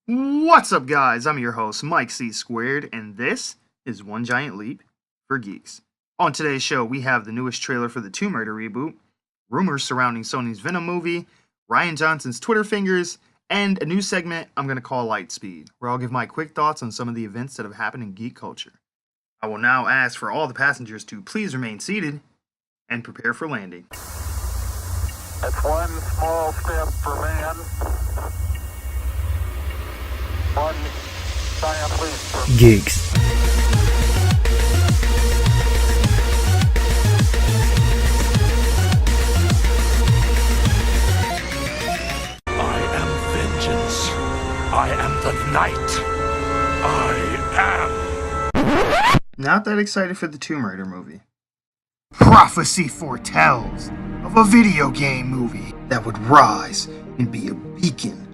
What's up, guys? I'm your host, Mike C Squared, and this is One Giant Leap for Geeks. On today's show, we have the newest trailer for the Tomb Raider reboot, rumors surrounding Sony's Venom movie, Ryan Johnson's Twitter fingers, and a new segment I'm going to call Lightspeed, where I'll give my quick thoughts on some of the events that have happened in geek culture. I will now ask for all the passengers to please remain seated and prepare for landing. It's one small step for man, one giant leap for Geeks. I am vengeance. I am the night. I am. Not that excited for the Tomb Raider movie. Prophecy foretells of a video game movie that would rise and be a beacon,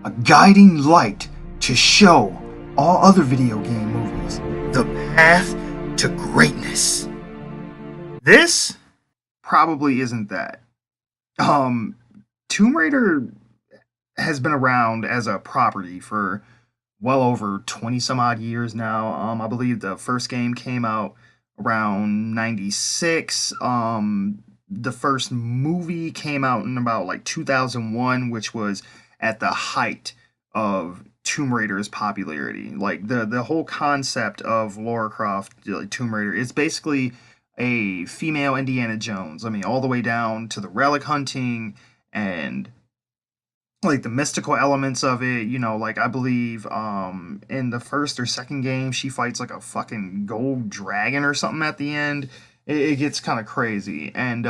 a guiding light to show all other video game movies the path to greatness. This probably isn't that. Tomb Raider has been around as a property for well over 20 some odd years now. I believe the first game came out around 96. The first movie came out in about like 2001, which was at the height of Tomb Raider's popularity. Like the whole concept of Lara Croft, like Tomb Raider, is basically a female Indiana Jones. I mean, all the way down to the relic hunting and like the mystical elements of it. You know, like I believe in the first or second game she fights like a fucking gold dragon or something at the end. It gets kind of crazy, and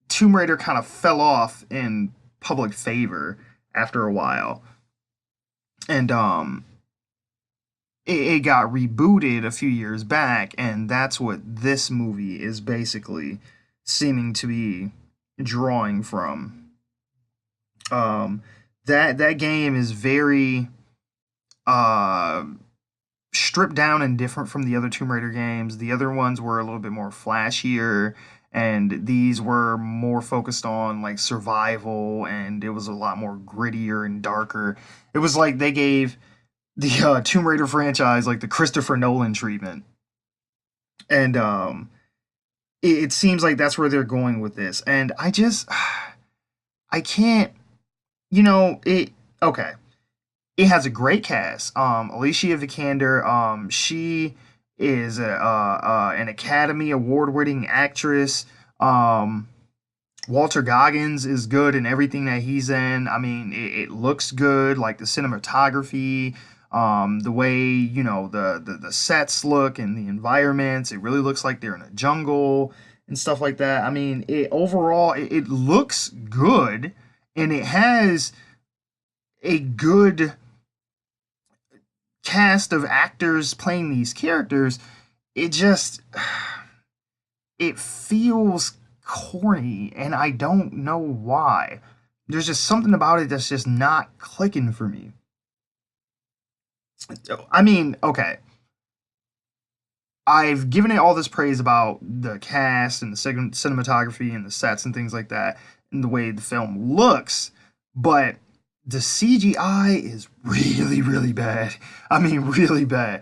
Tomb Raider kind of fell off in public favor after a while, and it got rebooted a few years back, and that's what this movie is basically seeming to be drawing from. That game is very stripped down and different from the other Tomb Raider games. The other ones were a little bit more flashier, and these were more focused on like survival, and it was a lot more grittier and darker. It was like they gave the Tomb Raider franchise like the Christopher Nolan treatment, and it seems like that's where they're going with this. And I can't, okay. It has a great cast. Alicia Vikander, she is an Academy Award-winning actress. Walter Goggins is good in everything that he's in. I mean, it looks good, like the cinematography, the way, the sets look and the environments. It really looks like they're in a jungle and stuff like that. I mean, overall, it looks good, and it has a good cast of actors playing these characters. It feels corny, and I don't know why. There's just something about it that's just not clicking for me. I mean, okay, I've given it all this praise about the cast and the cinematography and the sets and things like that and the way the film looks, but the CGI is really, really bad. I mean, really bad.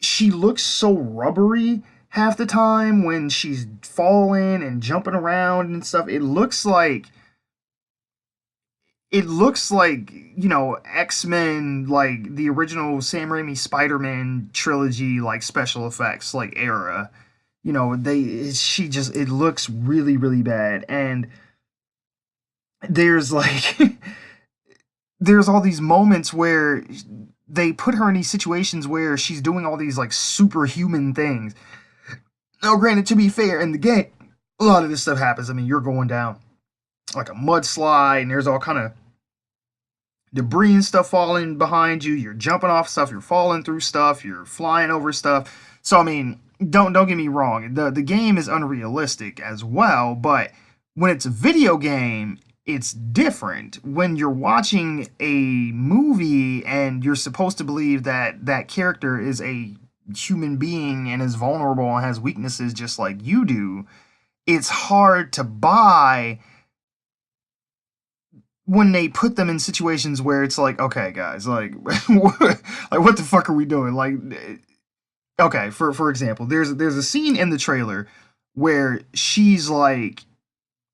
She looks so rubbery half the time when she's falling and jumping around and stuff. It looks like, X-Men, like the original Sam Raimi Spider-Man trilogy, like special effects, like era. It looks really, really bad. And there's there's all these moments where they put her in these situations where she's doing all these like superhuman things. Now, granted, to be fair, in the game, a lot of this stuff happens. I mean, you're going down like a mudslide, and there's all kind of debris and stuff falling behind you. You're jumping off stuff, you're falling through stuff, you're flying over stuff. So I mean, don't get me wrong. The game is unrealistic as well, but when it's a video game, it's different. When you're watching a movie and you're supposed to believe that that character is a human being and is vulnerable and has weaknesses just like you do, it's hard to buy when they put them in situations where it's like, okay, guys, like, what the fuck are we doing? Like, okay, for example, there's a scene in the trailer where she's like,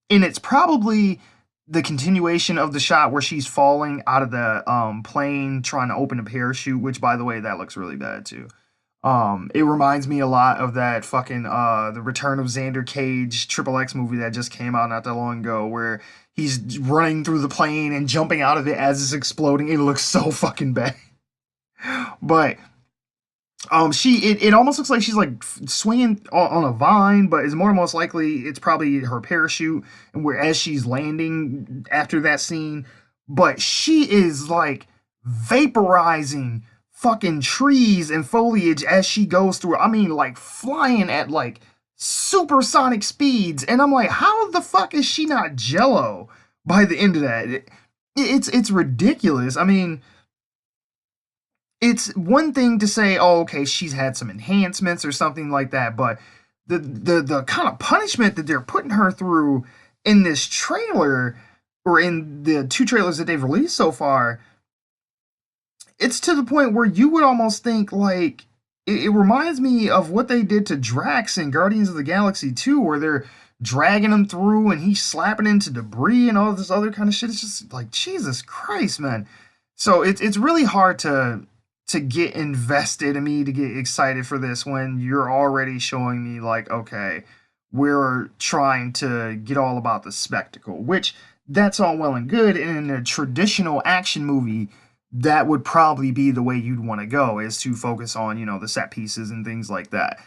and it's probably the continuation of the shot where she's falling out of the plane trying to open a parachute, which by the way, that looks really bad too. It reminds me a lot of that fucking the Return of Xander Cage XXX movie that just came out not that long ago, where he's running through the plane and jumping out of it as it's exploding. It looks so fucking bad. But it almost looks like she's like swinging on a vine, but it's more most likely it's probably her parachute, and where as she's landing after that scene, but she is like vaporizing fucking trees and foliage as she goes through. I mean, like flying at like supersonic speeds, and I'm like, how the fuck is she not Jello by the end of that? It's ridiculous. I mean, it's one thing to say, oh, okay, she's had some enhancements or something like that, but the kind of punishment that they're putting her through in this trailer, or in the 2 trailers that they've released so far, it's to the point where you would almost think like it reminds me of what they did to Drax in Guardians of the Galaxy 2, where they're dragging him through and he's slapping into debris and all this other kind of shit. It's just like, Jesus Christ, man. So it's really hard to get invested in me, to get excited for this, when you're already showing me like, okay, we're trying to get all about the spectacle, which that's all well and good. And in a traditional action movie, that would probably be the way you'd want to go, is to focus on, you know, the set pieces and things like that.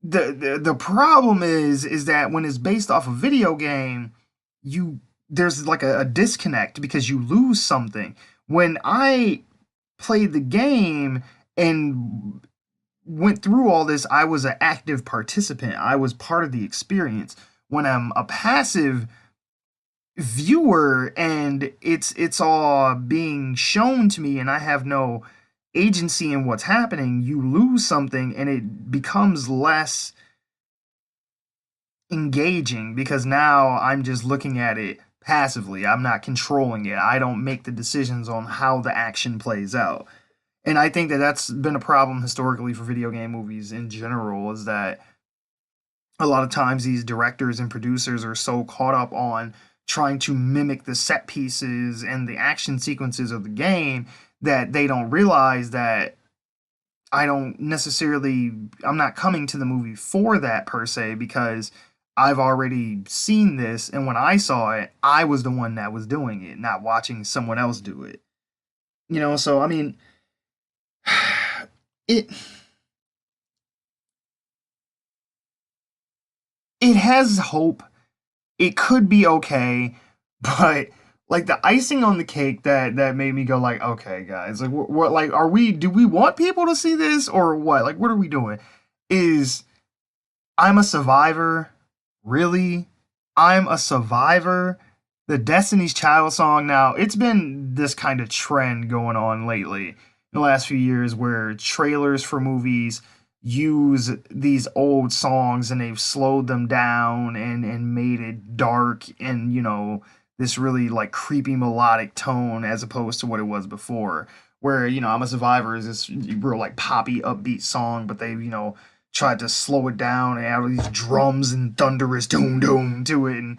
The problem is that when it's based off a video game, there's like a disconnect, because you lose something. When I played the game and went through all this, I was an active participant. I was part of the experience. When I'm a passive viewer and it's all being shown to me and I have no agency in what's happening, you lose something and it becomes less engaging, because now I'm just looking at it passively. I'm not controlling it. I don't make the decisions on how the action plays out. And I think that that's been a problem historically for video game movies in general, is that a lot of times these directors and producers are so caught up on trying to mimic the set pieces and the action sequences of the game that they don't realize that I'm not coming to the movie for that per se, because I've already seen this, and when I saw it, I was the one that was doing it, not watching someone else do it. You know, so I mean, it has hope. It could be okay, but like the icing on the cake that made me go like, okay, guys, like what like do we want people to see this or what? Like, what are we doing? Is I'm a Survivor. Really? I'm a Survivor? The Destiny's Child song, now, it's been this kind of trend going on lately in the last few years, where trailers for movies use these old songs and they've slowed them down and made it dark and, you know, this really like creepy melodic tone, as opposed to what it was before, where, you know, I'm a Survivor is this real like poppy upbeat song, but they've, you know, tried to slow it down and add all these drums and thunderous doom doom to it, and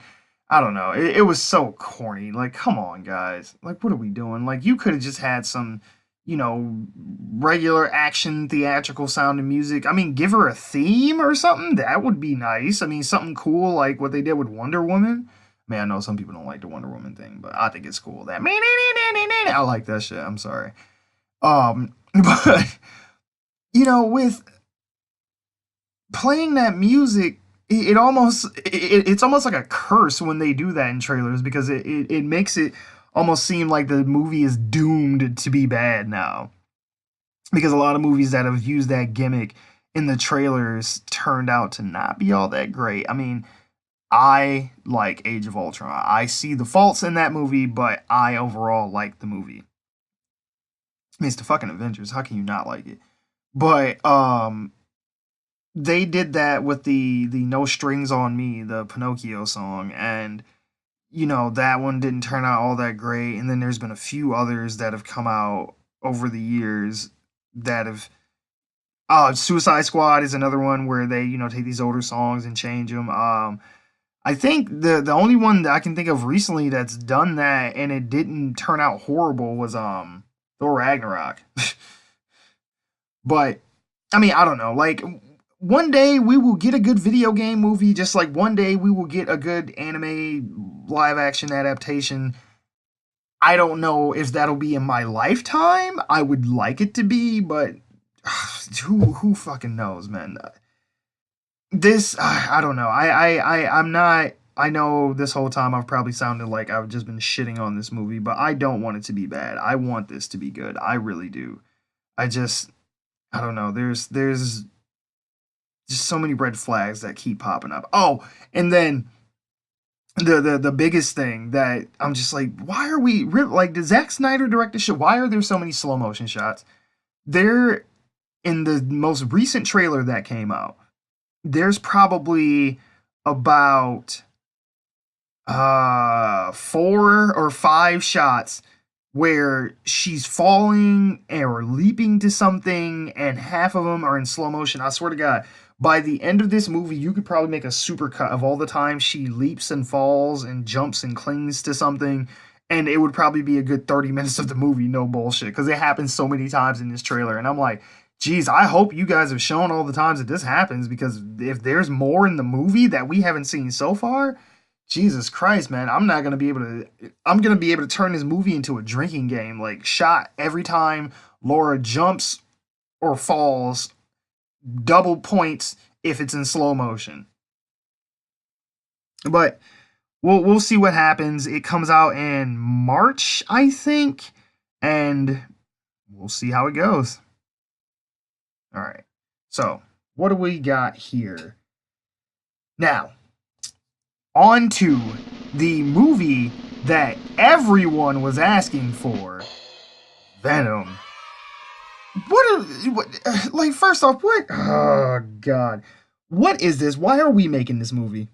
I don't know, it was so corny. Like, come on, guys, like, what are we doing? Like, you could have just had some, you know, regular action theatrical sounding music. I mean, give her a theme or something, that would be nice. I mean, something cool like what they did with Wonder Woman. Man, I know some people don't like the Wonder Woman thing, but I think it's cool. That I like that shit. I'm sorry. But you know, with playing that music, it's almost like a curse when they do that in trailers, because it makes it almost seem like the movie is doomed to be bad now. Because a lot of movies that have used that gimmick in the trailers turned out to not be all that great. I mean, I like Age of Ultron. I see the faults in that movie, but I overall like the movie. I mean, it's the fucking Avengers. How can you not like it? But they did that with the No Strings on Me, the Pinocchio song, and that one didn't turn out all that great. And then there's been a few others that have come out over the years that have. Suicide Squad is another one where they, take these older songs and change them. I think the only one that I can think of recently that's done that and it didn't turn out horrible was Thor Ragnarok. But I mean, I don't know. Like one day we will get a good video game movie, just like one day we will get a good anime live action adaptation. I don't know if that'll be in my lifetime. I would like it to be, but who fucking knows, man. This I don't know. I'm not. I know this whole time I've probably sounded like I've just been shitting on this movie, but I don't want it to be bad. I want this to be good. I really do. I don't know. There's just so many red flags that keep popping up. Oh, and then the biggest thing that I'm just like, why are we like? Did Zack Snyder direct this shit? Why are there so many slow motion shots? There, in the most recent trailer that came out, there's probably about 4 or 5 shots where she's falling or leaping to something, and half of them are in slow motion. I swear to God, by the end of this movie, you could probably make a super cut of all the time she leaps and falls and jumps and clings to something, and it would probably be a good 30 minutes of the movie, no bullshit, because it happens so many times in this trailer, and I'm like, geez, I hope you guys have shown all the times that this happens, because if there's more in the movie that we haven't seen so far, Jesus Christ, man, I'm going to be able to turn this movie into a drinking game, like shot every time Laura jumps or falls, double points if it's in slow motion. But we'll see what happens. It comes out in March, I think, and we'll see how it goes. All right. So, what do we got here? Now, on to the movie that everyone was asking for, Venom. Like, first off, what? Oh, God. What is this? Why are we making this movie?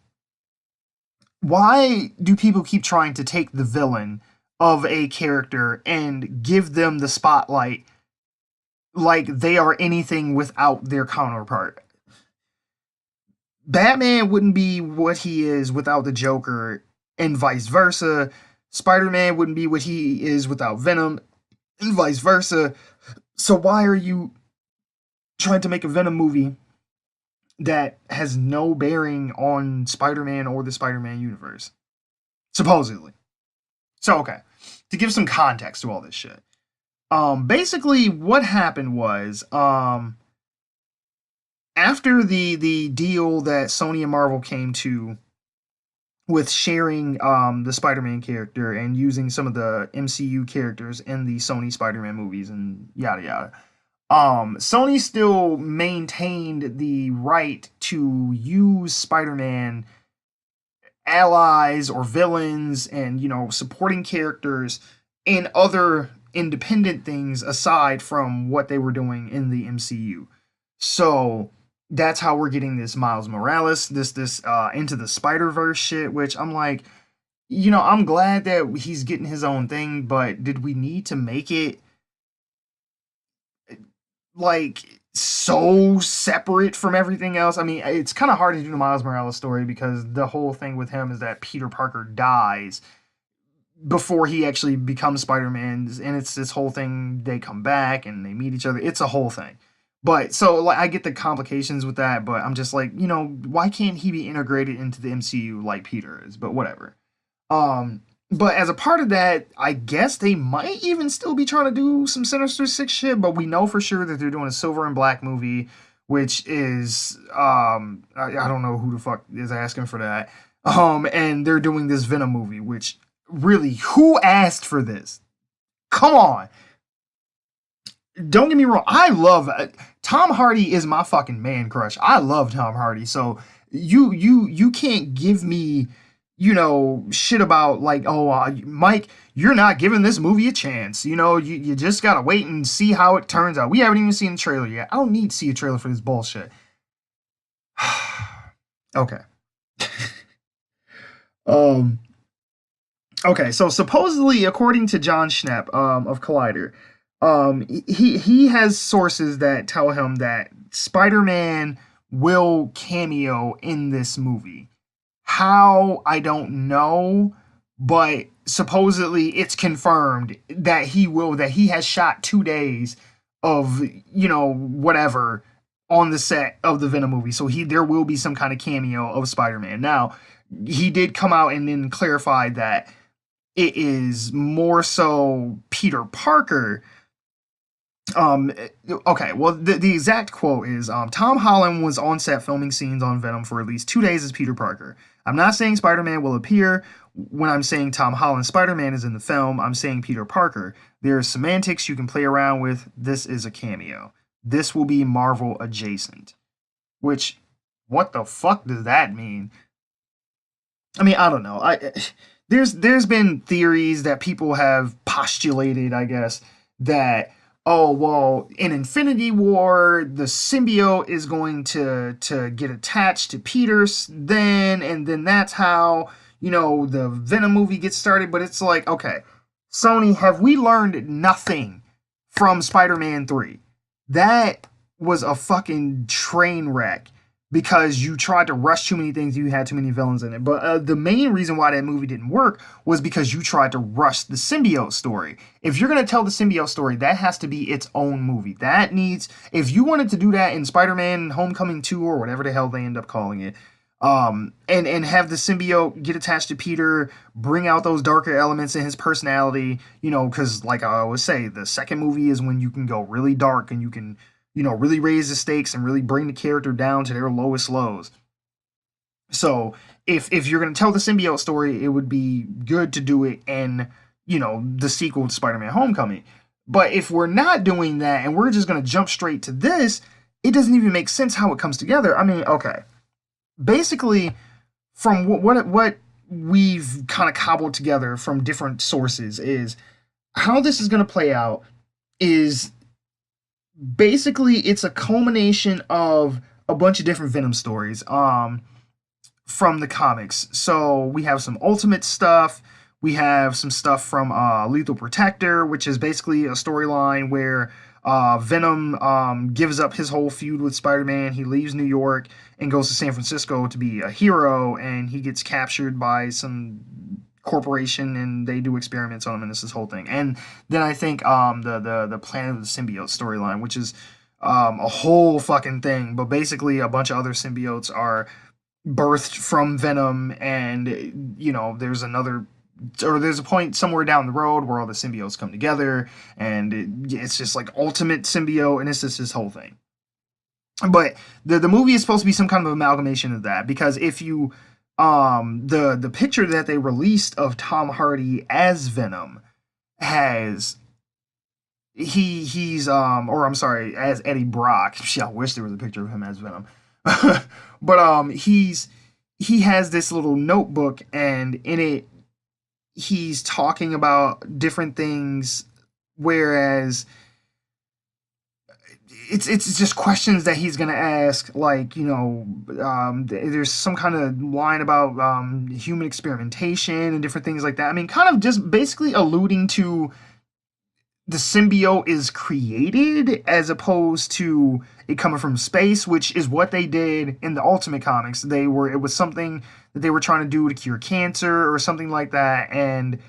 Why do people keep trying to take the villain of a character and give them the spotlight like they are anything without their counterpart? Batman wouldn't be what he is without the Joker, and vice versa. Spider-Man wouldn't be what he is without Venom, and vice versa. So why are you trying to make a Venom movie that has no bearing on Spider-Man or the Spider-Man universe? Supposedly. So, okay. To give some context to all this shit. Basically, what happened was, after the deal that Sony and Marvel came to with sharing the Spider-Man character and using some of the MCU characters in the Sony Spider-Man movies and yada yada, Sony still maintained the right to use Spider-Man allies or villains and, supporting characters in other independent things aside from what they were doing in the MCU. So that's how we're getting this Miles Morales, this Into the Spider-Verse shit, which I'm like, I'm glad that he's getting his own thing, but did we need to make it like so separate from everything else? I mean, it's kind of hard to do the Miles Morales story because the whole thing with him is that Peter Parker dies before he actually becomes Spider-Man, and it's this whole thing, they come back and they meet each other. It's a whole thing. But so like I get the complications with that, but I'm just like, why can't he be integrated into the MCU like Peter is? But whatever. But as a part of that, I guess they might even still be trying to do some Sinister Six shit, but we know for sure that they're doing a Silver and Black movie, which is I don't know who the fuck is asking for that. And they're doing this Venom movie, which really, who asked for this? Come on. Don't get me wrong. I love Tom Hardy is my fucking man crush. I love Tom Hardy. So you can't give me, shit about like, oh, Mike, you're not giving this movie a chance. You just gotta wait and see how it turns out. We haven't even seen the trailer yet. I don't need to see a trailer for this bullshit. Okay. Okay, so supposedly, according to John Schnepp of Collider, he has sources that tell him that Spider-Man will cameo in this movie. How, I don't know, but supposedly it's confirmed that he will, that he has shot 2 days of, whatever on the set of the Venom movie. So there will be some kind of cameo of Spider-Man. Now, he did come out and then clarify that it is more so Peter Parker. Okay, well, the exact quote is, Tom Holland was on set filming scenes on Venom for at least 2 days as Peter Parker. I'm not saying Spider-Man will appear. When I'm saying Tom Holland Spider-Man is in the film, I'm saying Peter Parker. There's semantics you can play around with. This is a cameo. This will be Marvel adjacent. Which, what the fuck does that mean? I mean, I don't know. There's been theories that people have postulated, I guess, that, oh, well, in Infinity War, the symbiote is going to get attached to Peter then, and then that's how, the Venom movie gets started. But it's like, okay, Sony, have we learned nothing from Spider-Man 3? That was a fucking train wreck because you tried to rush too many things, you had too many villains in it. But the main reason why that movie didn't work was because you tried to rush the symbiote story. If you're going to tell the symbiote story, that has to be its own movie. If you wanted to do that in Spider-Man Homecoming 2 or whatever the hell they end up calling it, and have the symbiote get attached to Peter, bring out those darker elements in his personality, because like I always say, the second movie is when you can go really dark and you can, really raise the stakes and really bring the character down to their lowest lows. So if you're going to tell the symbiote story, it would be good to do it in, the sequel to Spider-Man Homecoming. But if we're not doing that and we're just going to jump straight to this, it doesn't even make sense how it comes together. I mean, okay. Basically, from what we've kind of cobbled together from different sources is how this is going to play out is basically it's a culmination of a bunch of different Venom stories from the comics. So we have some Ultimate stuff. We have some stuff from Lethal Protector, which is basically a storyline where Venom gives up his whole feud with Spider-Man. He leaves New York and goes to San Francisco to be a hero, and he gets captured by some corporation, and they do experiments on him, and this whole thing. And then I think the Planet of the Symbiote storyline, which is a whole fucking thing, but basically a bunch of other symbiotes are birthed from Venom, and there's a point somewhere down the road where all the symbiotes come together, and it's just like ultimate symbiote, and it's just this whole thing. But the movie is supposed to be some kind of amalgamation of that, because if you the picture that they released of Tom Hardy as Venom has he's as Eddie Brock. I wish there was a picture of him as Venom. But he has this little notebook, and in it he's talking about different things, whereas it's just questions that he's gonna ask, like there's some kind of line about human experimentation and different things like that. I mean, kind of just basically alluding to the symbiote is created as opposed to it coming from space, which is what they did in the Ultimate Comics. It was something that they were trying to do to cure cancer or something like that, and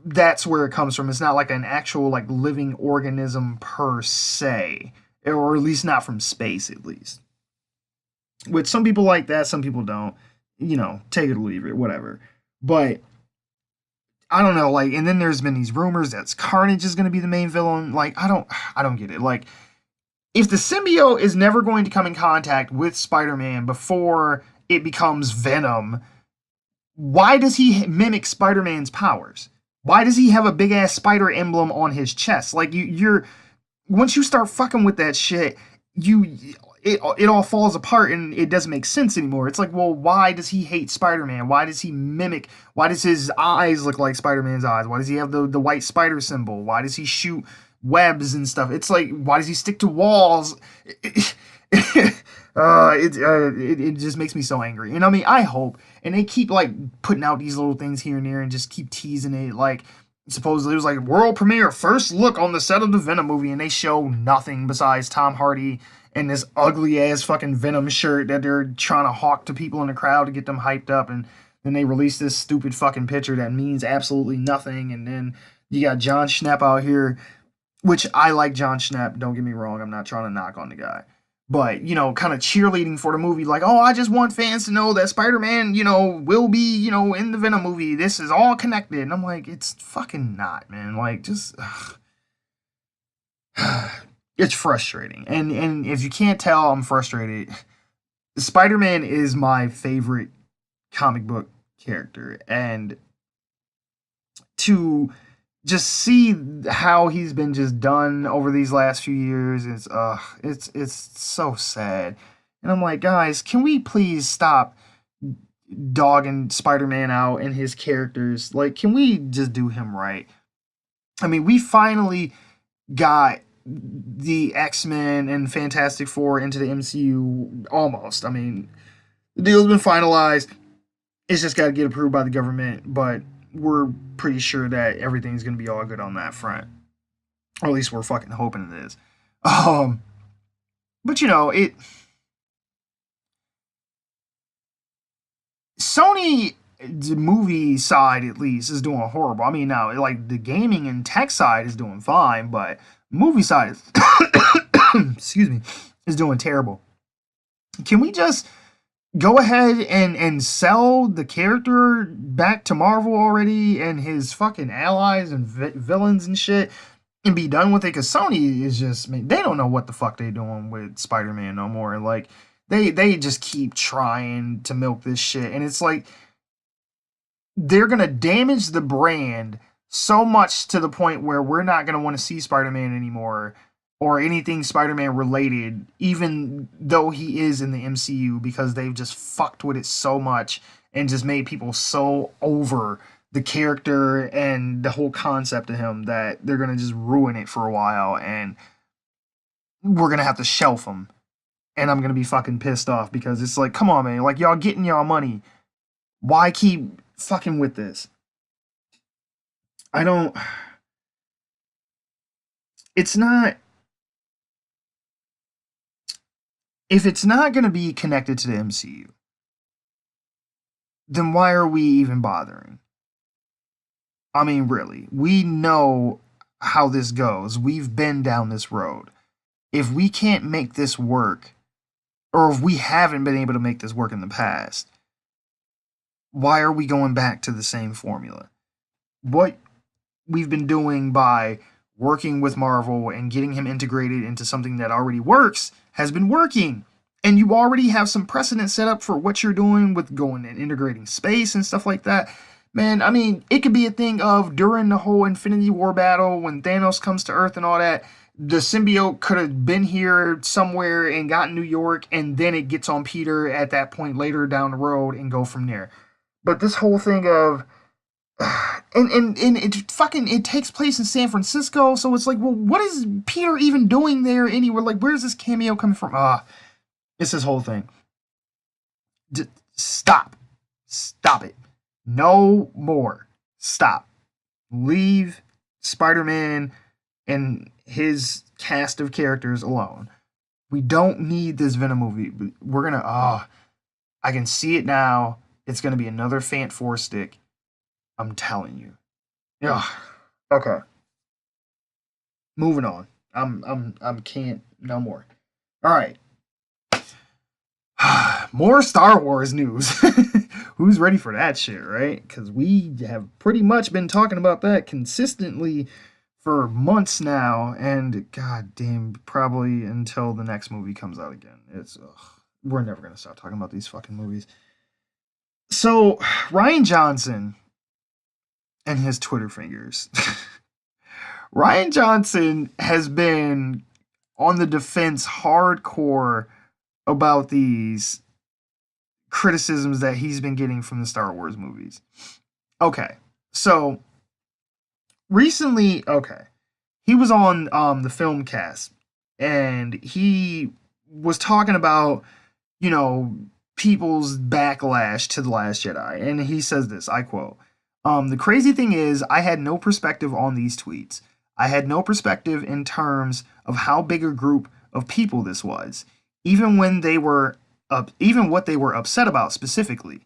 that's where it comes from. It's not like an actual like living organism per se, or at least not from space, at least. With some people like that, some people don't. Take it or leave it, whatever. But I don't know, like, and then there's been these rumors that Carnage is going to be the main villain. Like, I don't get it. Like, if the symbiote is never going to come in contact with Spider-Man before it becomes Venom, why does he mimic Spider-Man's powers? Why does he have a big ass spider emblem on his chest? Like you're once you start fucking with that shit, it all falls apart and it doesn't make sense anymore. It's like, well, why does he hate Spider-Man? Why does he mimic? Why does his eyes look like Spider-Man's eyes? Why does he have the white spider symbol? Why does he shoot webs and stuff? It's like, why does he stick to walls? It just makes me so angry. And I mean, I hope, and they keep like putting out these little things here and there, and just keep teasing it. Like supposedly it was like world premiere, first look on the set of the Venom movie, and they show nothing besides Tom Hardy and this ugly ass fucking Venom shirt that they're trying to hawk to people in the crowd to get them hyped up, and then they release this stupid fucking picture that means absolutely nothing, and then you got John Schnapp out here, which I like John Schnapp, don't get me wrong, I'm not trying to knock on the guy. But, you know, kind of cheerleading for the movie, like, oh, I just want fans to know that Spider-Man, you know, will be, you know, in the Venom movie. This is all connected. And I'm like, it's fucking not, man. Like, just, it's frustrating. And if you can't tell, I'm frustrated. Spider-Man is my favorite comic book character. And to just see how he's been just done over these last few years it's so sad. And I'm like, guys, can we please stop dogging Spider-Man out and his characters? Like, can we just do him right? I mean, we finally got the X-Men and Fantastic Four into the MCU almost. I mean, the deal's been finalized. It's just got to get approved by the government, but we're pretty sure that everything's going to be all good on that front. Or at least we're fucking hoping it is. But you know, Sony, the movie side at least, is doing horrible. I mean, now, like, the gaming and tech side is doing fine, but movie side is, excuse me, is doing terrible. Can we just go ahead and sell the character back to Marvel already and his fucking allies and villains and shit and be done with it? Because Sony is just, man, they don't know what the fuck they doing with Spider-Man no more. Like, they just keep trying to milk this shit. And it's like, they're going to damage the brand so much to the point where we're not going to want to see Spider-Man anymore, or anything Spider-Man related, even though he is in the MCU, because they've just fucked with it so much and just made people so over the character and the whole concept of him that they're going to just ruin it for a while, and we're going to have to shelf him. And I'm going to be fucking pissed off, because it's like, come on, man, like, y'all getting y'all money. Why keep fucking with this? It's not, if it's not going to be connected to the MCU, then why are we even bothering? I mean, really, we know how this goes. We've been down this road. If we can't make this work, or if we haven't been able to make this work in the past, why are we going back to the same formula? What we've been doing by working with Marvel and getting him integrated into something that already works has been working. And you already have some precedent set up for what you're doing with going and integrating space and stuff like that. Man, I mean, it could be a thing of during the whole Infinity War battle, when Thanos comes to Earth and all that, the symbiote could have been here somewhere and gotten New York, and then it gets on Peter at that point later down the road and go from there. But this whole thing of, and it takes place in San Francisco, so it's like, well, what is Peter even doing there anywhere? Like, where's this cameo coming from? It's this whole thing. Stop it. No more. Stop. Leave Spider-Man and his cast of characters alone. We don't need this Venom movie. We're gonna, I can see it now. It's gonna be another Fant 4 stick. I'm telling you. Yeah. Okay. Moving on. I'm can't no more. All right. More Star Wars news. Who's ready for that shit, right? Because we have pretty much been talking about that consistently for months now, and goddamn, probably until the next movie comes out again. We're never gonna stop talking about these fucking movies. So, Ryan Johnson and his Twitter fingers. Ryan Johnson has been on the defense hardcore about these criticisms that he's been getting from the Star Wars movies. Okay, so recently, he was on the film cast, and he was talking about you know, people's backlash to The Last Jedi. And he says this, I quote, the crazy thing is, I had no perspective on these tweets. I had no perspective in terms of how big a group of people this was, even when they were even what they were upset about specifically.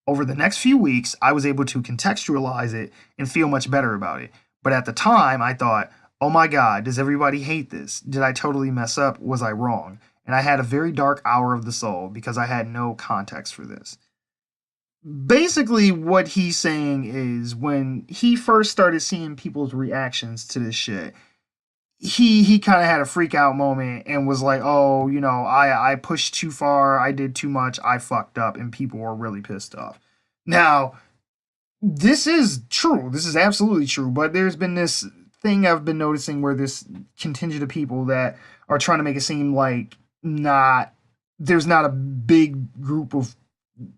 Over the next few weeks, I was able to contextualize it and feel much better about it. But at the time, I thought, oh my God, does everybody hate this? Did I totally mess up? Was I wrong? And I had a very dark hour of the soul because I had no context for this. Basically, what he's saying is when he first started seeing people's reactions to this shit, he kind of had a freak out moment and was like, oh, you know, I pushed too far, I did too much, I fucked up, and people were really pissed off. Now, this is true. This is absolutely true. But there's been this thing I've been noticing where this contingent of people that are trying to make it seem like there's not a big group of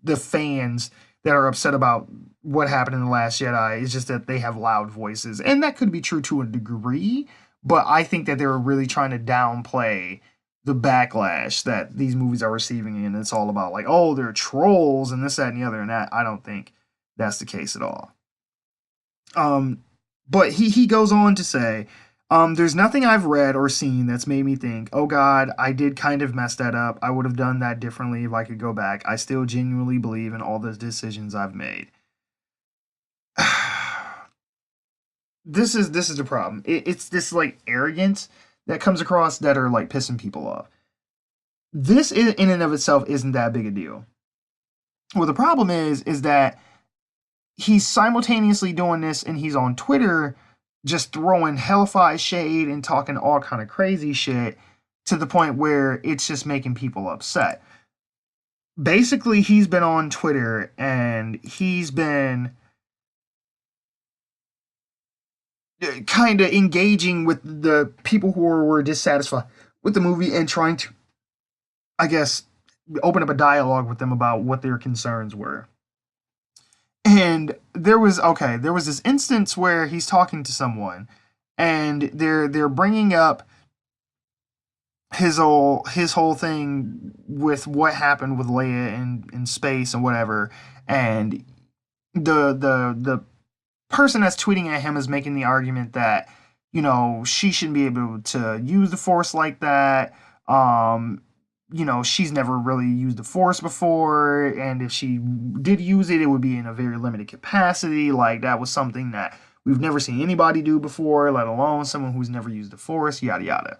the fans that are upset about what happened in The Last Jedi. It's just that they have loud voices. And that could be true to a degree. But I think that they were really trying to downplay the backlash that these movies are receiving. And it's all about like, oh, they're trolls and this, that, and the other. And that, I don't think that's the case at all. But he goes on to say, there's nothing I've read or seen that's made me think, oh God, I did kind of mess that up. I would have done that differently if I could go back. I still genuinely believe in all the decisions I've made. This is the problem. It's this like arrogance that comes across that are like pissing people off. This in and of itself isn't that big a deal. Well, the problem is that he's simultaneously doing this and he's on Twitter just throwing hellfire shade and talking all kind of crazy shit to the point where it's just making people upset. Basically, he's been on Twitter and he's been kind of engaging with the people who were dissatisfied with the movie and trying to, I guess, open up a dialogue with them about what their concerns were. And there was this instance where he's talking to someone and they're bringing up his whole thing with what happened with Leia in space and whatever, and the person that's tweeting at him is making the argument that, you know, she shouldn't be able to use the Force like that. You know, she's never really used the Force before, and if she did use it, it would be in a very limited capacity. Like, that was something that we've never seen anybody do before, let alone someone who's never used the Force, yada yada.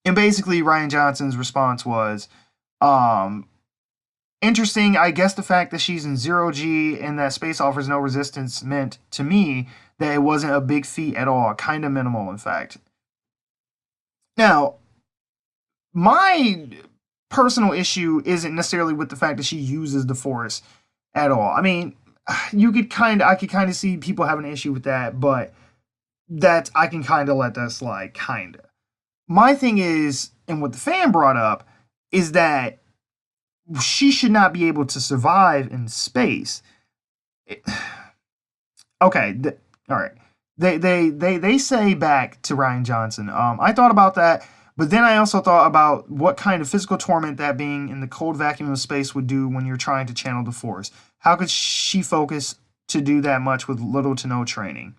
And basically, Rian Johnson's response was, interesting, I guess the fact that she's in 0G and that space offers no resistance meant, to me, that it wasn't a big feat at all. Kind of minimal, in fact. Now, my personal issue isn't necessarily with the fact that she uses the Force at all. I mean, I could kind of see people having an issue with that, but that I can kind of let that slide, kind of. My thing is, and what the fan brought up, is that she should not be able to survive in space. Okay, all right. They say back to Rian Johnson. I thought about that, but then I also thought about what kind of physical torment that being in the cold vacuum of space would do when you're trying to channel the Force. How could she focus to do that much with little to no training?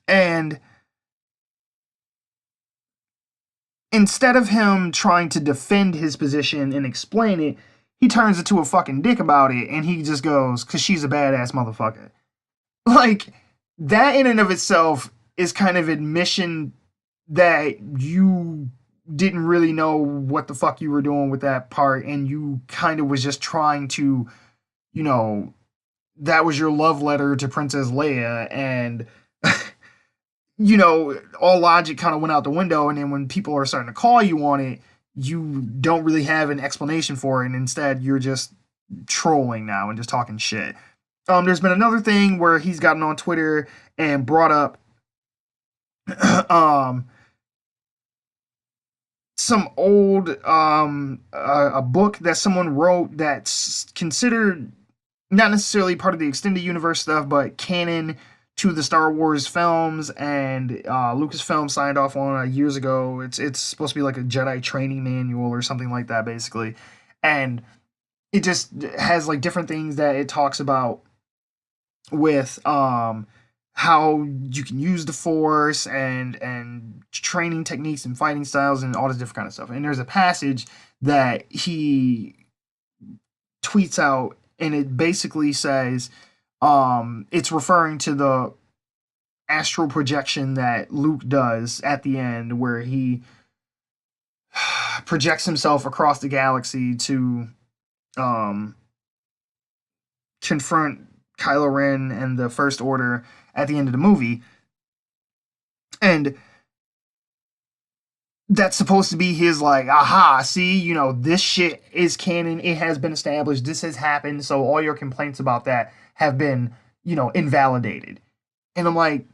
And instead of him trying to defend his position and explain it, he turns into a fucking dick about it, and he just goes, "'Cause she's a badass motherfucker." Like, that in and of itself is kind of admission that you didn't really know what the fuck you were doing with that part, and you kind of was just trying to, you know, that was your love letter to Princess Leia, and you know, all logic kind of went out the window, and then when people are starting to call you on it, you don't really have an explanation for it, and instead you're just trolling now and just talking shit. There's been another thing where he's gotten on Twitter and brought up some old a book that someone wrote that's considered not necessarily part of the extended universe stuff, but canon to the Star Wars films, and Lucasfilm signed off on it years ago. It's supposed to be like a Jedi training manual or something like that, basically, and it just has like different things that it talks about with how you can use the Force and training techniques and fighting styles and all this different kind of stuff. And there's a passage that he tweets out, and it basically says it's referring to the astral projection that Luke does at the end, where he projects himself across the galaxy to confront Kylo Ren and the First Order at the end of the movie. And that's supposed to be his, like, aha, see, this shit is canon. It has been established. This has happened. So all your complaints about that have been, invalidated. And I'm like,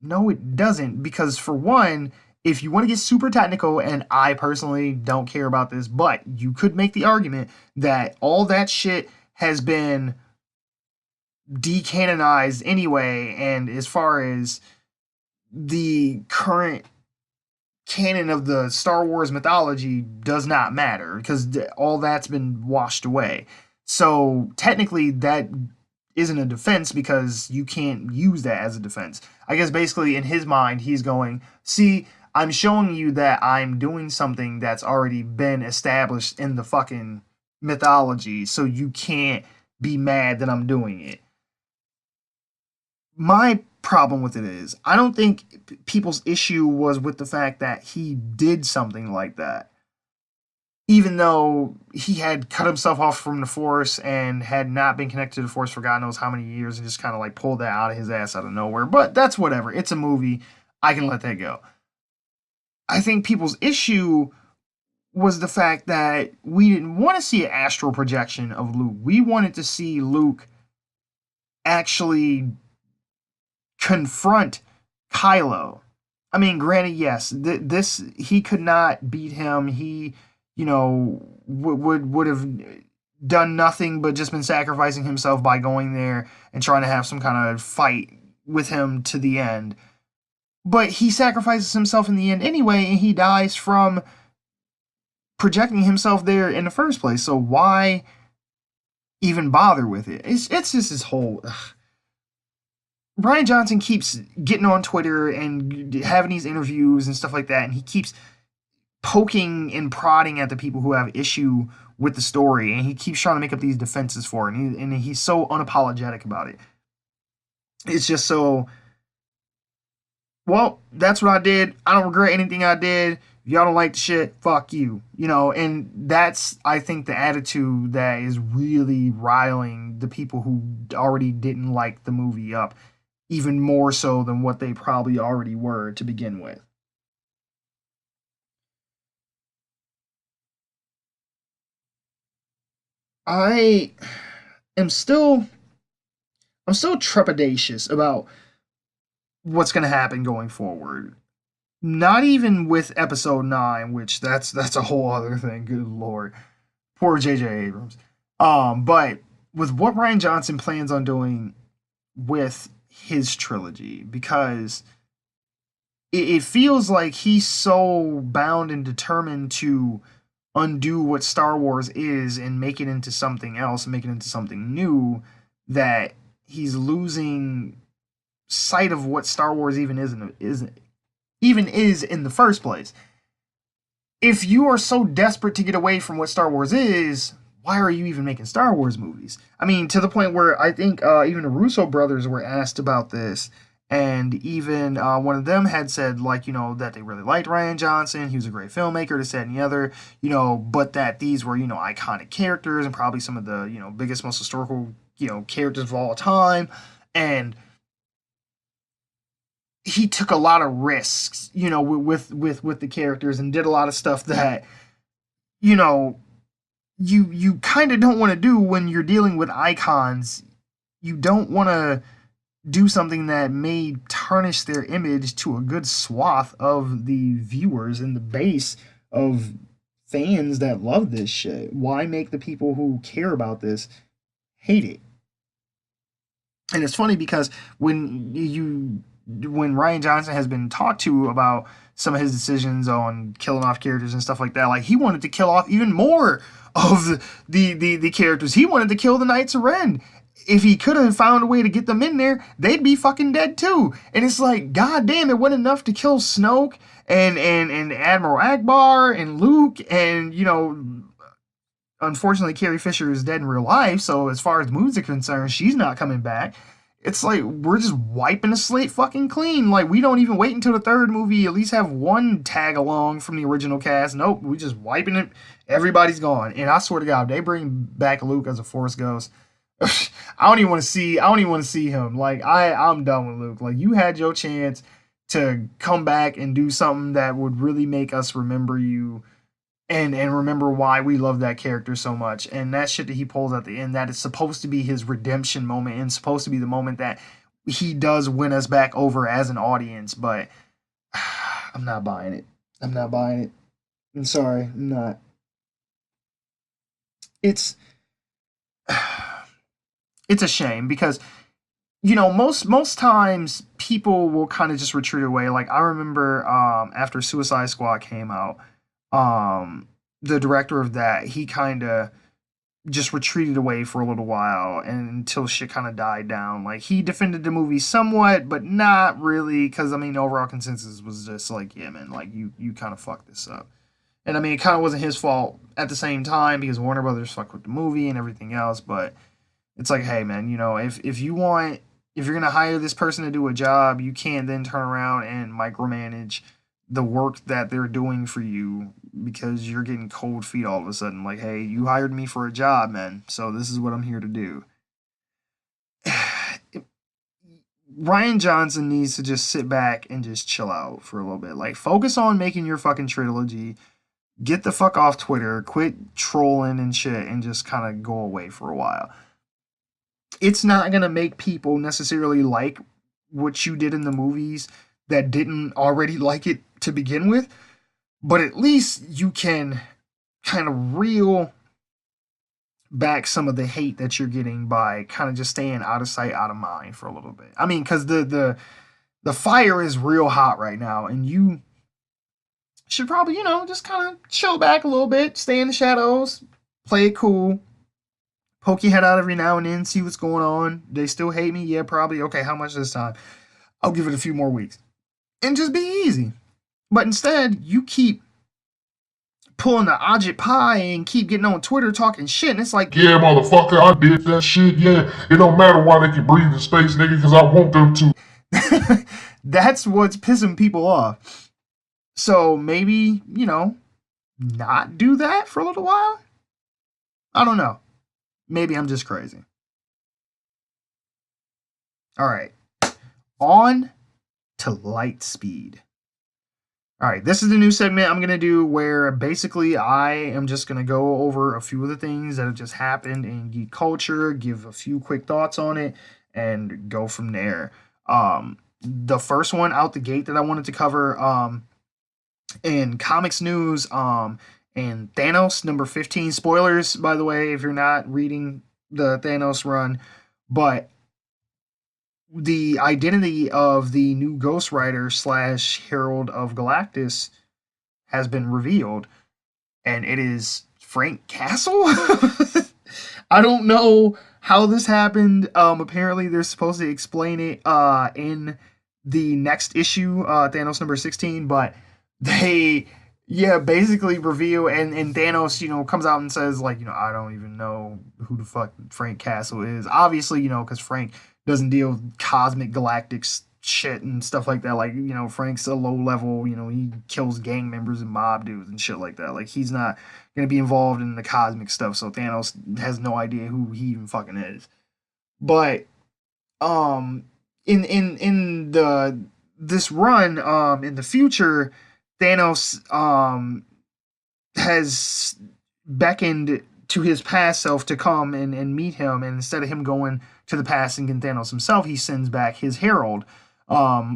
no, it doesn't. Because for one, if you want to get super technical, and I personally don't care about this, but you could make the argument that all that shit has been decanonized anyway, and as far as the current canon of the Star Wars mythology does not matter, because all that's been washed away. So technically that isn't a defense, because you can't use that as a defense. I guess basically in his mind he's going, see, I'm showing you that I'm doing something that's already been established in the fucking mythology, so you can't be mad that I'm doing it. My problem with it is, I don't think people's issue was with the fact that he did something like that. Even though he had cut himself off from the Force and had not been connected to the Force for God knows how many years, and just kind of like pulled that out of his ass out of nowhere. But that's whatever. It's a movie. I can let that go. I think people's issue was the fact that we didn't want to see an astral projection of Luke. We wanted to see Luke actually confront Kylo. I mean, granted, yes, this he could not beat him. He, would have done nothing but just been sacrificing himself by going there and trying to have some kind of fight with him to the end. But he sacrifices himself in the end anyway, and he dies from projecting himself there in the first place. So why even bother with it? It's just this whole... Rian Johnson keeps getting on Twitter and having these interviews and stuff like that, and he keeps poking and prodding at the people who have issue with the story, and he keeps trying to make up these defenses for it, and he's so unapologetic about it. It's just so, well, that's what I did. I don't regret anything I did. If y'all don't like the shit, fuck you. And that's, I think, the attitude that is really riling the people who already didn't like the movie up, even more so than what they probably already were to begin with. I'm still trepidatious about what's going to happen going forward. Not even with episode 9, which that's a whole other thing. Good Lord. Poor J.J. Abrams. But with what Rian Johnson plans on doing with his trilogy, because it feels like he's so bound and determined to undo what Star Wars is and make it into something else, make it into something new, that he's losing sight of what Star Wars even is in the first place. If you are so desperate to get away from what Star Wars is, why are you even making Star Wars movies? I mean, to the point where I think even the Russo brothers were asked about this, and even one of them had said, like, that they really liked Rian Johnson, he was a great filmmaker, this, that, and the other, but that these were, iconic characters and probably some of the, biggest, most historical, characters of all time, and he took a lot of risks, with the characters, and did a lot of stuff that, you kind of don't want to do when you're dealing with icons. You don't want to do something that may tarnish their image to a good swath of the viewers and the base of fans that love this shit. Why make the people who care about this hate it? And it's funny because when Ryan Johnson has been talked to about some of his decisions on killing off characters and stuff like that, like he wanted to kill off even more of the characters. He wanted to kill the Knights of Ren. If he could have found a way to get them in there, they'd be fucking dead too. And it's like, god damn, it wasn't enough to kill Snoke and Admiral Akbar and Luke, and unfortunately Carrie Fisher is dead in real life, so as far as movies are concerned, she's not coming back. It's like we're just wiping the slate fucking clean. Like we don't even wait until the third movie, at least have one tag along from the original cast. Nope, we just wiping it. Everybody's gone. And I swear to God, if they bring back Luke as a Force Ghost, I don't even want to see him. Like I'm done with Luke. Like you had your chance to come back and do something that would really make us remember you and remember why we love that character so much. And that shit that he pulls at the end, that is supposed to be his redemption moment and supposed to be the moment that he does win us back over as an audience. But I'm not buying it. I'm sorry, I'm not. It's it's a shame because most times people will kind of just retreat away. Like I remember after Suicide Squad came out, the director of that, he kind of just retreated away for a little while and until shit kind of died down. Like he defended the movie somewhat, but not really, because I mean overall consensus was just like, yeah man, like you kind of fucked this up. And I mean it kind of wasn't his fault at the same time because Warner Brothers fucked with the movie and everything else, but it's like, hey man, if you're gonna hire this person to do a job, you can't then turn around and micromanage the work that they're doing for you because you're getting cold feet all of a sudden. Like, hey, you hired me for a job, man, so this is what I'm here to do. Ryan Johnson needs to just sit back and just chill out for a little bit. Like, focus on making your fucking trilogy. Get the fuck off Twitter. Quit trolling and shit and just kind of go away for a while. It's not going to make people necessarily like what you did in the movies that didn't already like it to begin with, but at least you can kind of reel back some of the hate that you're getting by kind of just staying out of sight, out of mind for a little bit. I mean, because the fire is real hot right now, and you should probably, just kind of chill back a little bit, stay in the shadows, play it cool, poke your head out every now and then, see what's going on. They still hate me? Yeah, probably. Okay, how much this time? I'll give it a few more weeks. And just be easy. But instead, you keep pulling the Ajit pie and keep getting on Twitter talking shit. And it's like, yeah, motherfucker, I did that shit. Yeah, it don't matter why they can breathe in space, nigga, because I want them to. That's what's pissing people off. So maybe, not do that for a little while? I don't know. Maybe I'm just crazy. All right. On to light speed. All right, this is the new segment I'm going to do where basically I am just going to go over a few of the things that have just happened in geek culture, give a few quick thoughts on it, and go from there. The first one out the gate that I wanted to cover in comics news, and Thanos number 15. Spoilers, by the way, if you're not reading the Thanos run, but the identity of the new Ghost Rider / Herald of Galactus has been revealed, and it is Frank Castle. I don't know how this happened. Apparently they're supposed to explain it in the next issue, Thanos number 16, but they basically reveal, and Thanos, comes out and says, like, I don't even know who the fuck Frank Castle is. Obviously, because Frank doesn't deal with cosmic galactic shit and stuff like that. Like, Frank's a low level, he kills gang members and mob dudes and shit like that. Like, he's not going to be involved in the cosmic stuff, so Thanos has no idea who he even fucking is. But, in this run, in the future, Thanos, has beckoned to his past self to come and meet him, and instead of him going to the past and getting Thanos himself, he sends back his Herald,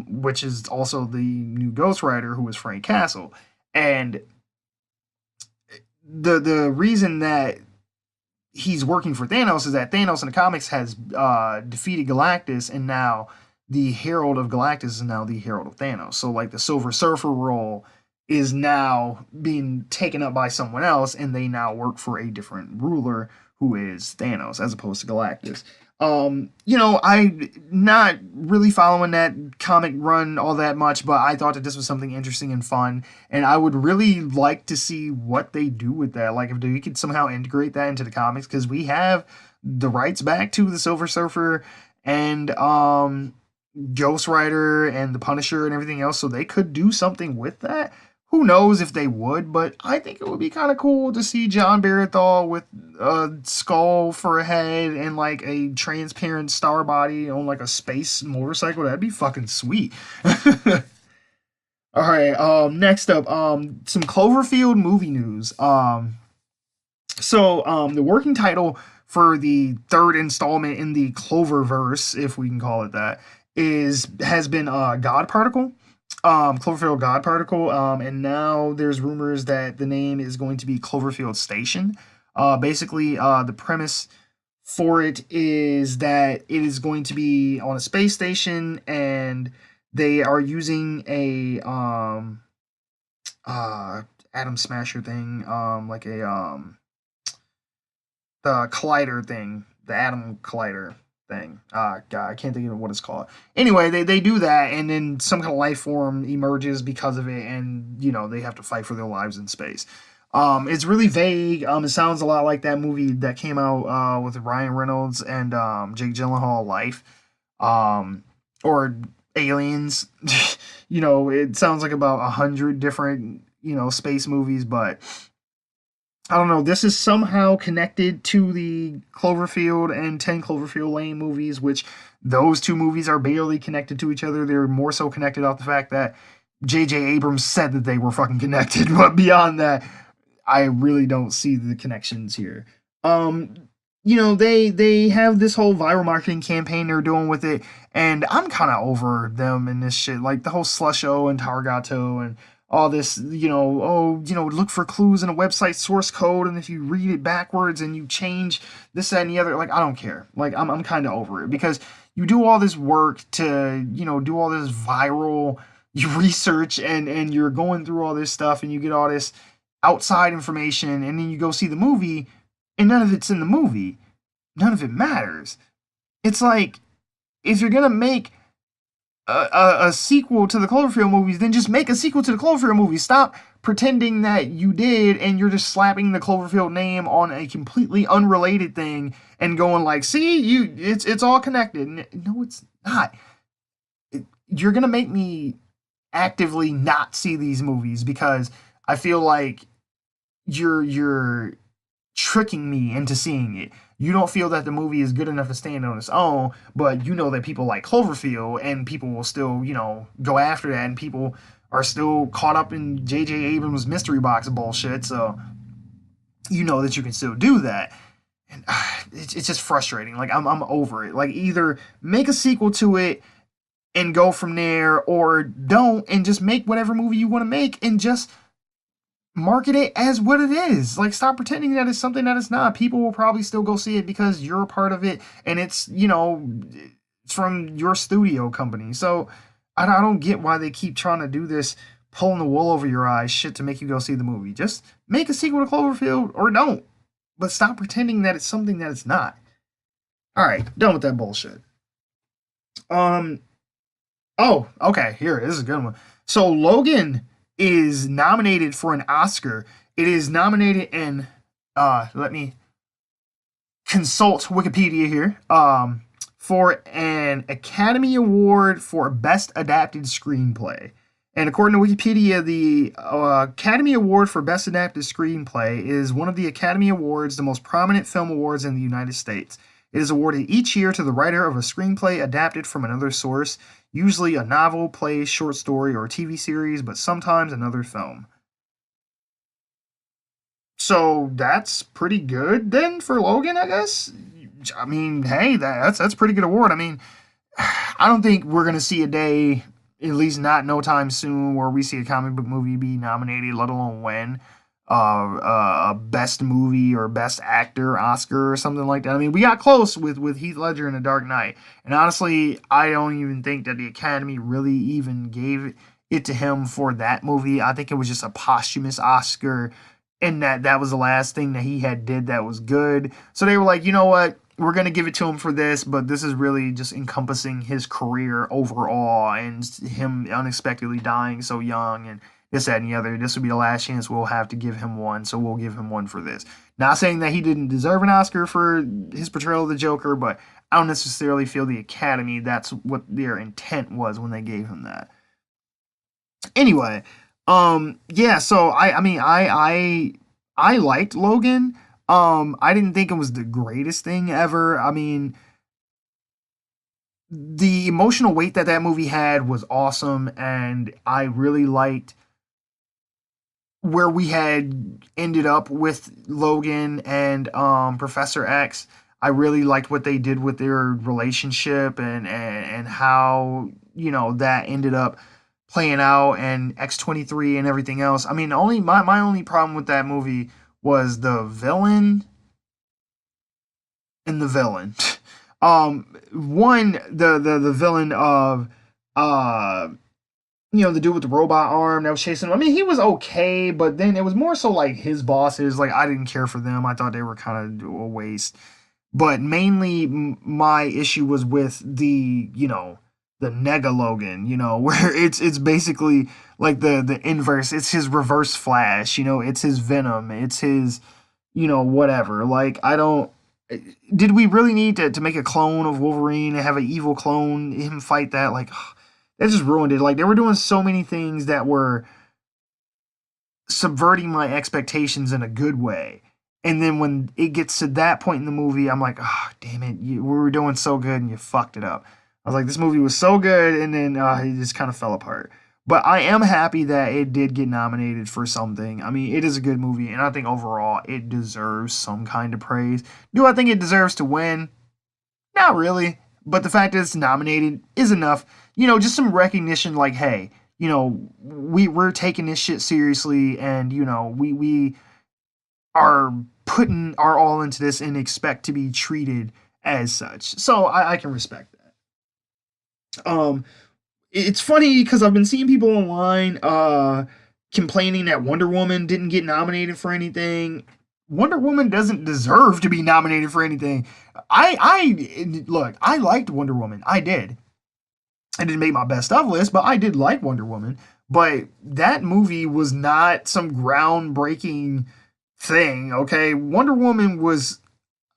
which is also the new Ghost Rider, who is Frank Castle. And the reason that he's working for Thanos is that Thanos in the comics has defeated Galactus, and now the Herald of Galactus is now the Herald of Thanos. So like the Silver Surfer role is now being taken up by someone else, and they now work for a different ruler who is Thanos as opposed to Galactus. I not really following that comic run all that much, but I thought that this was something interesting and fun, and I would really like to see what they do with that. Like if we could somehow integrate that into the comics, because we have the rights back to the Silver Surfer and Ghost Rider and the Punisher and everything else, so they could do something with that. Who knows if they would, but I think it would be kind of cool to see John Barathol with a skull for a head and like a transparent star body on like a space motorcycle. That'd be fucking sweet. All right, next up, some Cloverfield movie news. The working title for the third installment in the Cloververse, if we can call it that, has been God Particle. Cloverfield God Particle, and now there's rumors that the name is going to be Cloverfield Station. Basically, the premise for it is that it is going to be on a space station, and they are using a Atom Smasher thing, like a the collider thing, the Atom Collider thing. God, I can't think of what it's called. Anyway, they do that, and then some kind of life form emerges because of it, and they have to fight for their lives in space. It's really vague. It sounds a lot like that movie that came out with Ryan Reynolds and Jake Gyllenhaal, Life, or Aliens. It sounds like about 100 different space movies, but I don't know. This is somehow connected to the Cloverfield and 10 Cloverfield Lane movies, which those two movies are barely connected to each other. They're more so connected off the fact that J.J. Abrams said that they were fucking connected. But beyond that, I really don't see the connections here. They have this whole viral marketing campaign they're doing with it, and I'm kind of over them and this shit. Like the whole Slusho and Targato and all this, look for clues in a website source code, and if you read it backwards and you change this, that, and the other, like, I don't care. Like, I'm kind of over it, because you do all this work to, do all this viral research, and you're going through all this stuff, and you get all this outside information, and then you go see the movie, and none of it's in the movie. None of it matters. It's like, if you're gonna make a sequel to the Cloverfield movies, then just make a sequel to the Cloverfield movies. Stop pretending that you did, and you're just slapping the Cloverfield name on a completely unrelated thing and going like, see, it's all connected. No, it's not. You're gonna make me actively not see these movies, because I feel like you're tricking me into seeing it. You don't feel that the movie is good enough to stand on its own, but you know that people like Cloverfield, and people will still, go after that, and people are still caught up in J.J. Abrams' mystery box bullshit, so you know that you can still do that. And it's just frustrating. Like, I'm over it. Like, either make a sequel to it and go from there, or don't, and just make whatever movie you want to make, and just market it as what it is. Like, stop pretending that it's something that it's not. People will probably still go see it because you're a part of it, and it's from your studio company. So I don't get why they keep trying to do this pulling the wool over your eyes shit to make you go see the movie. Just make a sequel to Cloverfield, or don't, but stop pretending that it's something that it's not. All right, done with that bullshit. Okay, here, this is a good one. So Logan is nominated for an Oscar. It is nominated in, let me consult Wikipedia here, for an Academy Award for Best Adapted Screenplay. And according to Wikipedia, the Academy Award for Best Adapted Screenplay is one of the Academy Awards, the most prominent film awards in the United States. It is awarded each year to the writer of a screenplay adapted from another source, usually a novel, play, short story, or TV series, but sometimes another film. So that's pretty good then for Logan, I guess. I mean, hey, that's a pretty good award. I mean, I don't think we're gonna see a day, at least not no time soon, where we see a comic book movie be nominated, let alone win. a best movie or best actor Oscar or something like that. I mean, we got close with Heath Ledger in The Dark Knight, and honestly, I don't even think that the Academy really even gave it to him for that movie. I think it was just a posthumous Oscar, and that was the last thing that he had did that was good. So they were like, you know what? We're gonna give it to him for this, but this is really just encompassing his career overall and him unexpectedly dying so young and this, that, and the other. This will be the last chance we'll have to give him one, so we'll give him one for this. Not saying that he didn't deserve an Oscar for his portrayal of the Joker, but I don't necessarily feel the Academy that's what their intent was when they gave him that. Anyway, yeah, so I liked Logan. I didn't think it was the greatest thing ever. I mean, the emotional weight that movie had was awesome, and I really liked where we had ended up with Logan and Professor X. I really liked what they did with their relationship and how, you know, that ended up playing out, and X-23 and everything else. I mean, my only problem with that movie was the villain and the villain. One, the villain of you know, the dude with the robot arm that was chasing him. I mean, he was okay, but then it was more so like his bosses. Like, I didn't care for them. I thought they were kind of a waste. But mainly my issue was with the, you know, the Nega Logan, you know, where it's basically like the inverse. It's his reverse Flash, you know, it's his Venom, it's his, you know, whatever. Like, I don't. Did we really need to make a clone of Wolverine and have an evil clone, him fight that? Like, that just ruined it. Like, they were doing so many things that were subverting my expectations in a good way. And then when it gets to that point in the movie, I'm like, oh, damn it, we were doing so good and you fucked it up. I was like, this movie was so good, and then it just kind of fell apart. But I am happy that it did get nominated for something. I mean, it is a good movie, and I think overall it deserves some kind of praise. Do I think it deserves to win? Not really. But the fact that it's nominated is enough. You know, just some recognition like, hey, you know, we're taking this shit seriously, and, you know, we are putting our all into this and expect to be treated as such. So I can respect that. It's funny because I've been seeing people online complaining that Wonder Woman didn't get nominated for anything. Wonder Woman doesn't deserve to be nominated for anything. Look, I liked Wonder Woman. I did. I didn't make my best of list, but I did like Wonder Woman. But that movie was not some groundbreaking thing, okay? Wonder Woman was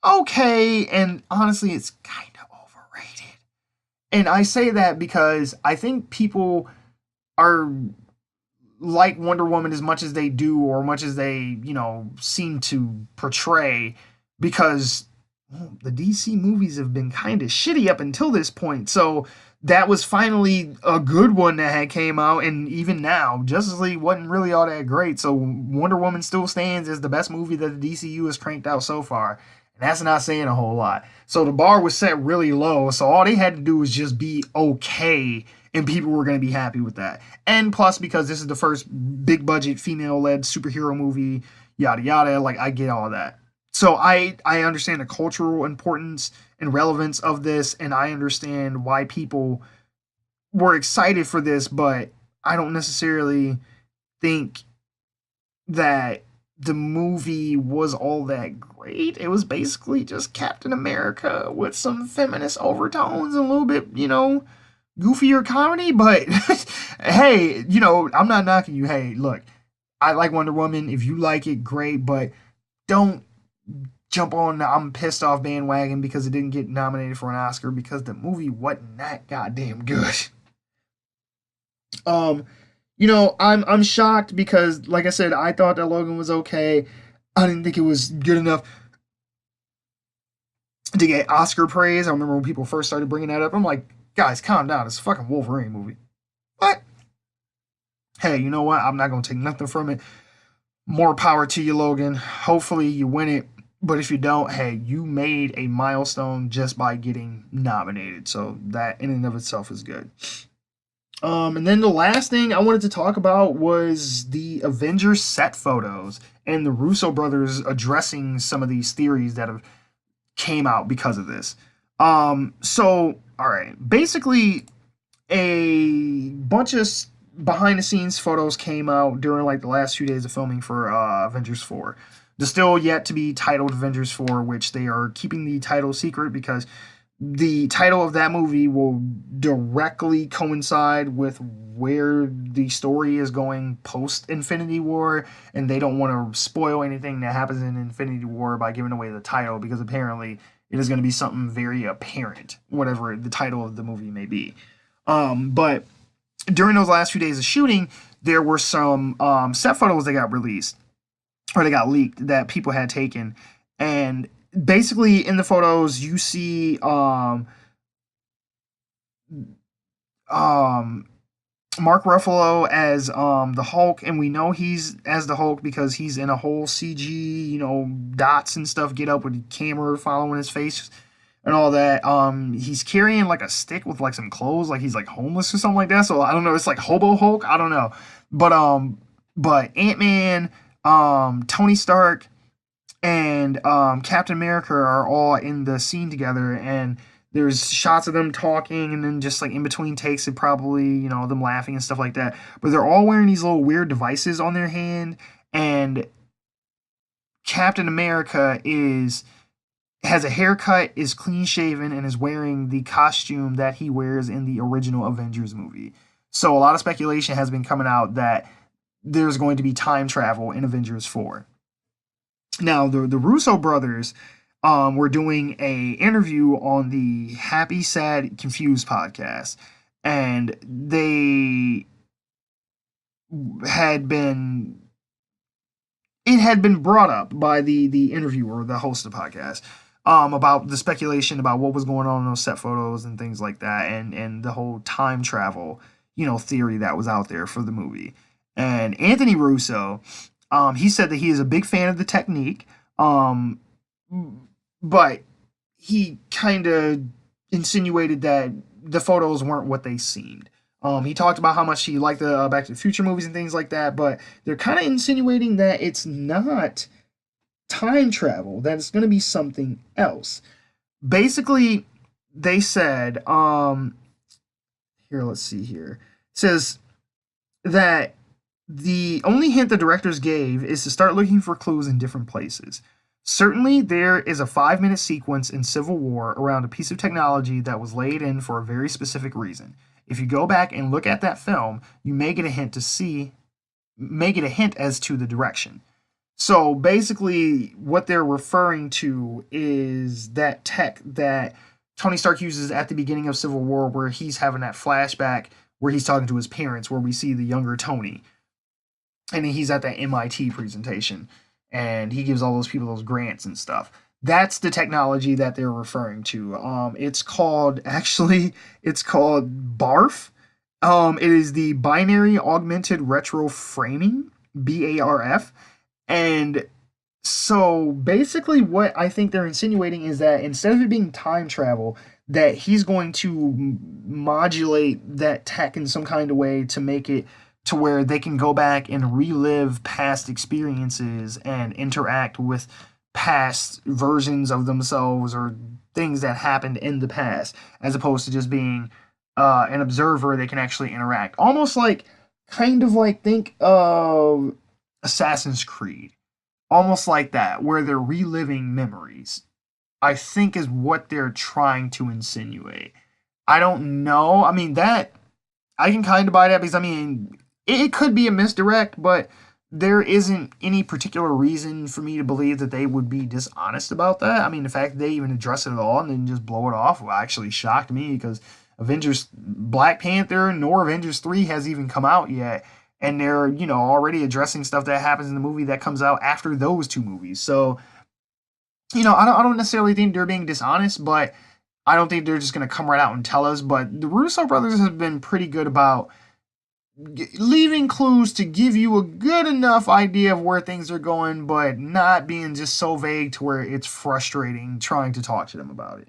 okay, and honestly, it's kind of overrated. And I say that because I think people are like Wonder Woman as much as they do, or much as they, you know, seem to portray, because the DC movies have been kind of shitty up until this point. So that was finally a good one that had came out, and even now, Justice League wasn't really all that great. So Wonder Woman still stands as the best movie that the DCU has cranked out so far. And that's not saying a whole lot. So the bar was set really low. So all they had to do was just be okay, and people were going to be happy with that. And plus, because this is the first big budget female-led superhero movie, yada yada, like, I get all that. So I understand the cultural importance and relevance of this, and I understand why people were excited for this, but I don't necessarily think that the movie was all that great. It was basically just Captain America with some feminist overtones and a little bit, you know, goofier comedy. But hey, you know, I'm not knocking you. Hey, look, I like Wonder Woman. If you like it, great, but don't jump on the I'm pissed off bandwagon because it didn't get nominated for an Oscar, because the movie wasn't that goddamn good. You know, I'm shocked because, like I said, I thought that Logan was okay. I didn't think it was good enough to get Oscar praise. I remember when people first started bringing that up. I'm like, guys, calm down. It's a fucking Wolverine movie. What? Hey, you know what? I'm not going to take nothing from it. More power to you, Logan. Hopefully you win it. But if you don't, hey, you made a milestone just by getting nominated. So that in and of itself is good. And then the last thing I wanted to talk about was the Avengers set photos and the Russo brothers addressing some of these theories that have came out because of this. So, all right, basically, a bunch of behind the scenes photos came out during like the last few days of filming for Avengers 4. They're still yet to be titled Avengers 4, which they are keeping the title secret because the title of that movie will directly coincide with where the story is going post Infinity War, and they don't want to spoil anything that happens in Infinity War by giving away the title, because apparently it is going to be something very apparent, whatever the title of the movie may be. But during those last few days of shooting, there were some set photos that got released, or they got leaked, that people had taken. And basically in the photos, you see Mark Ruffalo as the Hulk, and we know he's as the Hulk because he's in a whole CG, dots and stuff get up with the camera following his face and all that. He's carrying like a stick with like some clothes, like he's like homeless or something like that. So I don't know, it's like Hobo Hulk, I don't know. But Ant-Man, Tony Stark, and Captain America are all in the scene together, and there's shots of them talking, and then just like in between takes of probably, them laughing and stuff like that. But they're all wearing these little weird devices on their hand, and Captain America has a haircut, is clean shaven, and is wearing the costume that he wears in the original Avengers movie. So a lot of speculation has been coming out that there's going to be time travel in Avengers 4. Now, the Russo brothers were doing a interview on the Happy, Sad, Confused podcast, and it had been brought up by the interviewer, the host of the podcast, about the speculation about what was going on in those set photos and things like that, and the whole time travel, theory that was out there for the movie. And Anthony Russo, he said that he is a big fan of the technique, but he kind of insinuated that the photos weren't what they seemed. He talked about how much he liked the Back to the Future movies and things like that, but they're kind of insinuating that it's not time travel, that it's going to be something else. Basically, they said, let's see here. It says that the only hint the directors gave is to start looking for clues in different places. Certainly, there is a 5-minute sequence in Civil War around a piece of technology that was laid in for a very specific reason. If you go back and look at that film, you may get a hint as to the direction. So basically, what they're referring to is that tech that Tony Stark uses at the beginning of Civil War, where he's having that flashback where he's talking to his parents, where we see the younger Tony. And then he's at that MIT presentation, and he gives all those people those grants and stuff. That's the technology that they're referring to. It's called BARF. It is the Binary Augmented Retro Framing, BARF. And so basically what I think they're insinuating is that instead of it being time travel, that he's going to modulate that tech in some kind of way to make it to where they can go back and relive past experiences and interact with past versions of themselves or things that happened in the past, as opposed to just being an observer. They can actually interact. Almost like, think of Assassin's Creed. Almost like that, where they're reliving memories, I think is what they're trying to insinuate. I don't know. I mean, that, I can kind of buy that because, it could be a misdirect, but there isn't any particular reason for me to believe that they would be dishonest about that. The fact that they even address it at all and then just blow it off actually shocked me, because Avengers Black Panther nor Avengers 3 has even come out yet. And they're, already addressing stuff that happens in the movie that comes out after those two movies. So, I don't necessarily think they're being dishonest, but I don't think they're just going to come right out and tell us. But the Russo brothers have been pretty good about leaving clues to give you a good enough idea of where things are going, but not being just so vague to where it's frustrating trying to talk to them about it.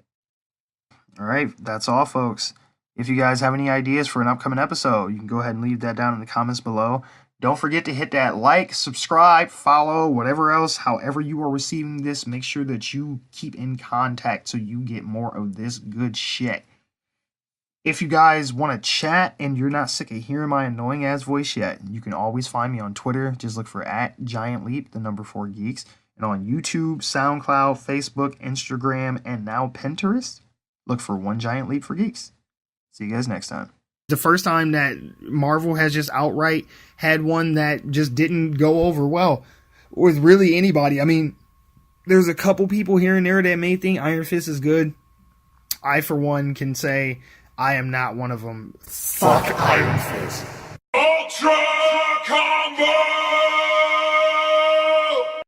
All right, that's all, folks. If you guys have any ideas for an upcoming episode, you can go ahead and leave that down in the comments below. Don't forget to hit that like, subscribe, follow, whatever else, however you are receiving this. Make sure that you keep in contact so you get more of this good shit. If you guys want to chat and you're not sick of hearing my annoying ass voice yet, you can always find me on Twitter. Just look for @GiantLeap, the number 4 Geeks. And on YouTube, SoundCloud, Facebook, Instagram, and now Pinterest, look for One Giant Leap for Geeks. See you guys next time. The first time that Marvel has just outright had one that just didn't go over well with really anybody. I mean, there's a couple people here and there that may think Iron Fist is good. I, for one, can say I am not one of them. Fuck Iron Fist. Ultra!